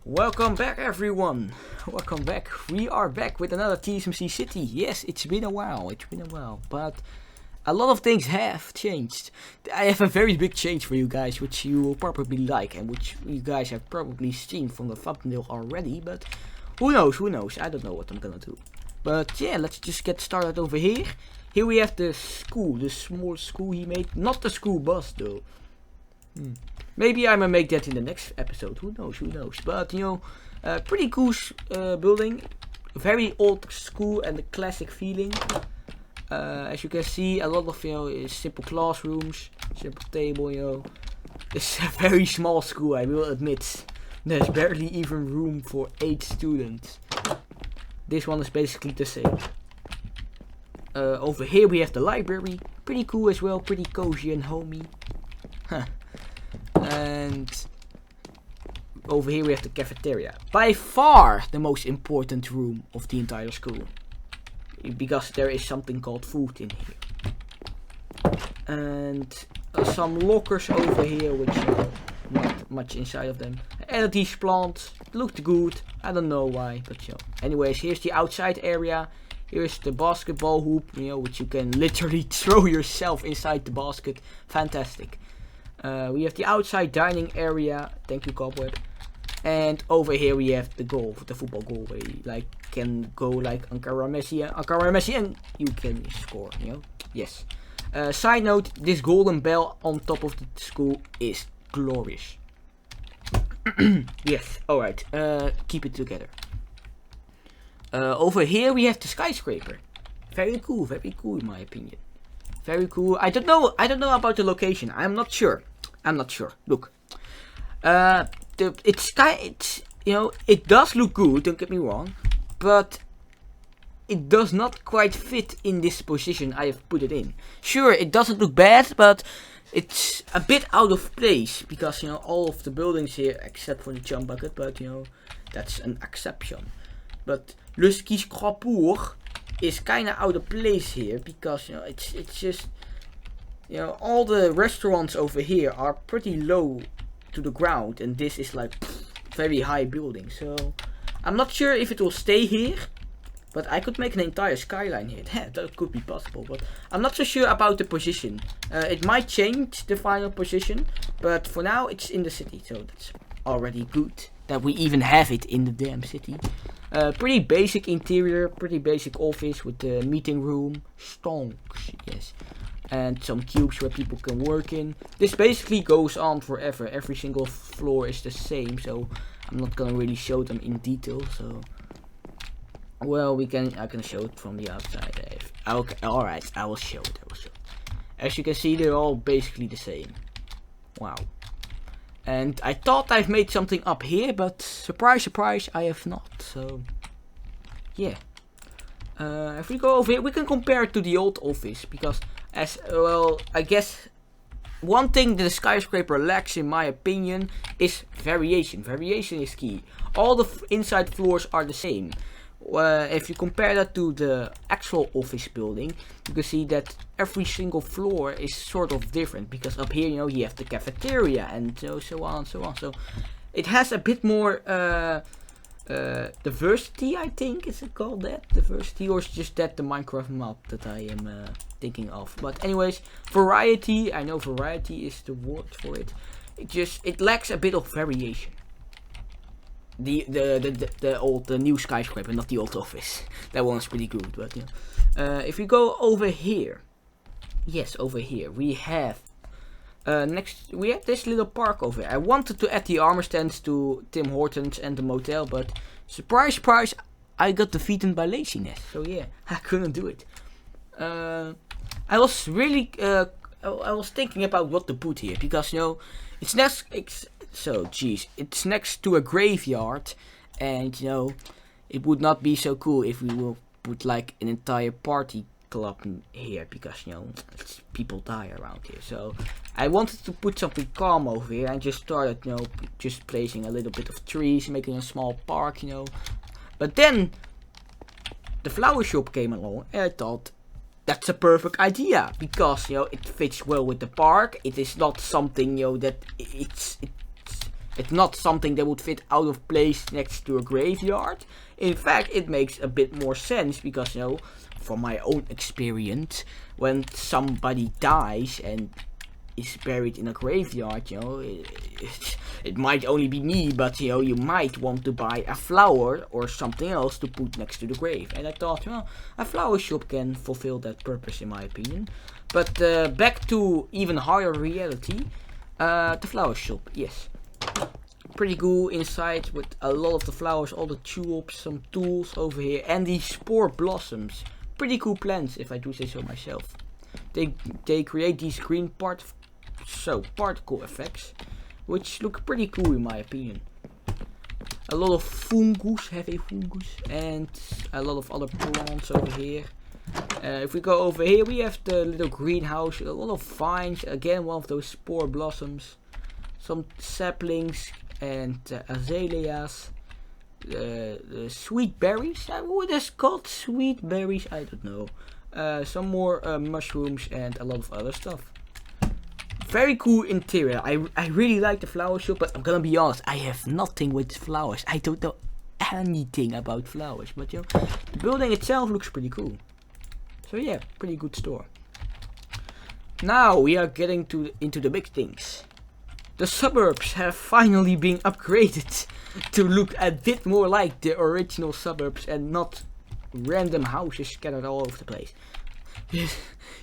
Welcome back, everyone. Welcome back. We are back with another TSMC City. Yes, it's been a while. But a lot of things have changed. I have a very big change for you guys, which you will probably like and which you guys have probably seen from the thumbnail already. But who knows? Who knows? I don't know what I'm gonna do. But yeah, let's just get started over here. Here we have the school, the small school he made. Not the school bus though. Maybe I might make that in the next episode. Who knows? Who knows? But you know, pretty cool building. Very old school and a classic feeling. As you can see, a lot of simple classrooms, simple table. It's a very small school. I will admit. There's barely even room for 8 students. This one is basically the same. Over here we have the library. Pretty cool as well. Pretty cozy and homey. Huh. And over here we have the cafeteria. By far the most important room of the entire school. Because there is something called food in here. And some lockers over here, which not much inside of them. And these plants looked good. I don't know why, but anyways, here's the outside area. Here's the basketball hoop, which you can literally throw yourself inside the basket. Fantastic. We have the outside dining area. Thank you, Cobweb. And over here we have the goal, the football goal, where you can go like Ankara Messi, and you can score. Yes. Side note: this golden bell on top of the school is glorious. Yes. All right. Keep it together. Over here we have the skyscraper. Very cool in my opinion. Very cool. I don't know about the location. I'm not sure. Look. It does look good, don't get me wrong, but it does not quite fit in this position I have put it in. Sure, it doesn't look bad, but it's a bit out of place because all of the buildings here, except for the jump bucket, but that's an exception. But Le Ski Scrapour is kinda out of place here because it's just all the restaurants over here are pretty low to the ground, and this is like very high building. So I'm not sure if it will stay here, but I could make an entire skyline here. That could be possible, but I'm not so sure about the position. It might change the final position, but for now it's in the city, so that's already good that we even have it in the damn city. Pretty basic interior, pretty basic office with the meeting room, stonks, yes, and some cubes where people can work in. This basically goes on forever. Every single floor is the same, so I'm not gonna really show them in detail. So, well, I can show it from the outside. Okay, all right, I will show it. As you can see, they're all basically the same. Wow. And I thought I've made something up here, but surprise, surprise, I have not. So, yeah. If we go over here, we can compare it to the old office. Because, I guess one thing the skyscraper lacks, in my opinion, is variation. Variation is key. All the inside floors are the same. If you compare that to the actual office building, you can see that every single floor is sort of different, because up here you have the cafeteria and so on and so on. So it has a bit more diversity, I think. Is it called that? Diversity, or is just that the Minecraft map that I am thinking of? But anyways, variety. I know variety is the word for it. It lacks a bit of variation. The new skyscraper, not the old office. That one's pretty good, but if we go over here, yes, over here we have we have this little park over here. I wanted to add the armor stands to Tim Hortons and the motel, but surprise, surprise, I got defeated by laziness. So yeah, I couldn't do it. I was really I was thinking about what to put here, because it's next to a graveyard, and it would not be so cool if we will put like an entire party club in here, because people die around here. So I wanted to put something calm over here, and just started just placing a little bit of trees, making a small park, But then the flower shop came along, and I thought, that's a perfect idea, because it fits well with the park. It is not something that It's not something that would fit out of place next to a graveyard. In fact, it makes a bit more sense because, you know, from my own experience, when somebody dies and is buried in a graveyard, you know, it might only be me, but, you know, you might want to buy a flower or something else to put next to the grave. And I thought, well, a flower shop can fulfill that purpose in my opinion. But back to even higher reality, the flower shop, yes. Pretty cool inside with a lot of the flowers, all the tulips, some tools over here, and these spore blossoms. Pretty cool plants, if I do say so myself. They create these green particle effects, which look pretty cool in my opinion. A lot of fungus, heavy fungus, and a lot of other plants over here. If we go over here, we have the little greenhouse, a lot of vines, again one of those spore blossoms, some saplings and azaleas, the sweet berries, what is called sweet berries, I don't know. Some more mushrooms and a lot of other stuff. Very cool interior. I really like the flower shop, but I'm gonna be honest, I have nothing with flowers. I don't know anything about flowers, but you know, the building itself looks pretty cool. So yeah, pretty good store. Now we are getting into the big things. The suburbs have finally been upgraded to look a bit more like the original suburbs and not random houses scattered all over the place.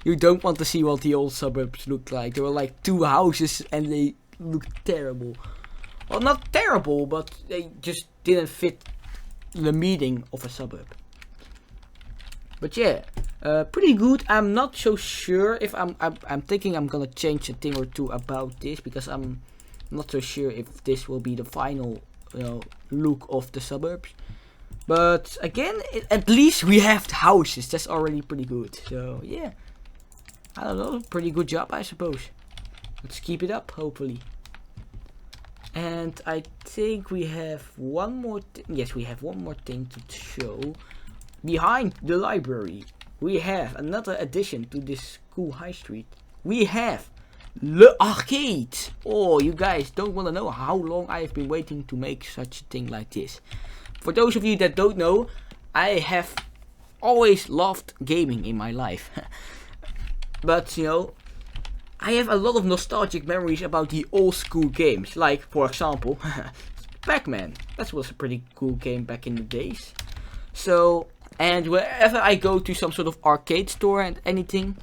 You don't want to see what the old suburbs looked like. There were like 2 houses and they looked terrible. Well, not terrible, but they just didn't fit the meaning of a suburb. But yeah, pretty good. I'm not so sure if I'm thinking I'm gonna change a thing or two about this, because I'm not so sure if this will be the final, you know, look of the suburbs. But again, at least we have the houses. That's already pretty good. So yeah, I don't know, pretty good job I suppose. Let's keep it up, hopefully. And I think we have one more yes, we have one more thing to show. Behind the library, we have another addition to this cool high street. We have the arcade. Oh, you guys don't want to know how long I have been waiting to make such a thing like this. For those of you that don't know, I have always loved gaming in my life. But, you know, I have a lot of nostalgic memories about the old school games. Like, for example, Pac-Man. That was a pretty cool game back in the days. So, and wherever I go to some sort of arcade store and anything,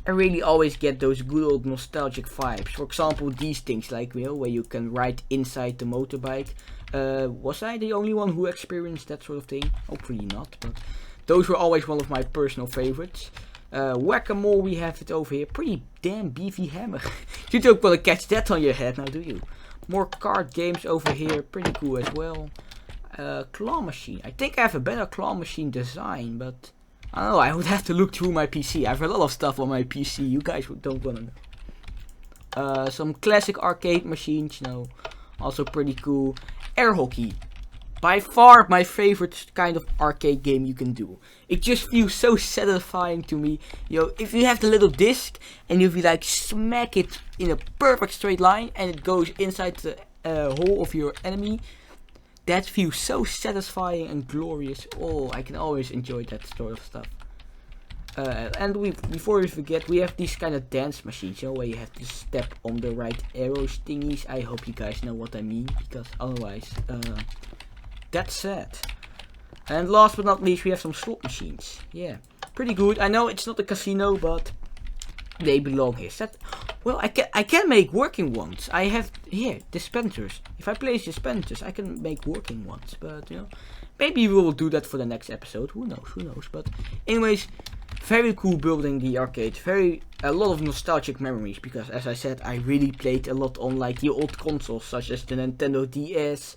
I really always get those good old nostalgic vibes. For example, these things, like, you know, where you can ride inside the motorbike. Was I the only one who experienced that sort of thing? Hopefully not, but those were always one of my personal favorites. Whack-a-mole, we have it over here. Pretty damn beefy hammer. You don't want to catch that on your head now, do you? More card games over here, pretty cool as well. Claw machine. I think I have a better claw machine design, but I don't know, I would have to look through my PC. I have a lot of stuff on my PC, you guys don't want to know. Some classic arcade machines, you know, also pretty cool. Air hockey. By far my favorite kind of arcade game you can do. It just feels so satisfying to me. You know, if you have the little disc and if you like smack it in a perfect straight line and it goes inside the hole of your enemy, that feels so satisfying and glorious. Oh, I can always enjoy that sort of stuff. And before we forget, we have these kind of dance machines, you know, where you have to step on the right arrows thingies. I hope you guys know what I mean, because otherwise, that's sad. And last but not least, we have some slot machines. Yeah, pretty good. I know it's not a casino, but they belong here. Well, I can make working ones. I have here dispensers. If I place dispensers, I can make working ones. But you know, maybe we will do that for the next episode. Who knows? Who knows? But anyways, very cool building, the arcade. A lot of nostalgic memories, because as I said, I really played a lot on like the old consoles, such as the Nintendo DS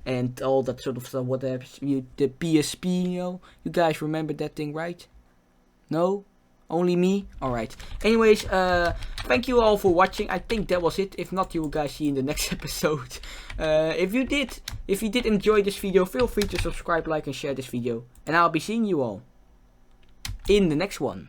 and all that sort of stuff. Whatever, the PSP. You know, you guys remember that thing, right? No? Only me? Alright. Anyways, thank you all for watching. I think that was it. If not, you will guys see in the next episode. If you did enjoy this video, feel free to subscribe, like and share this video. And I'll be seeing you all in the next one.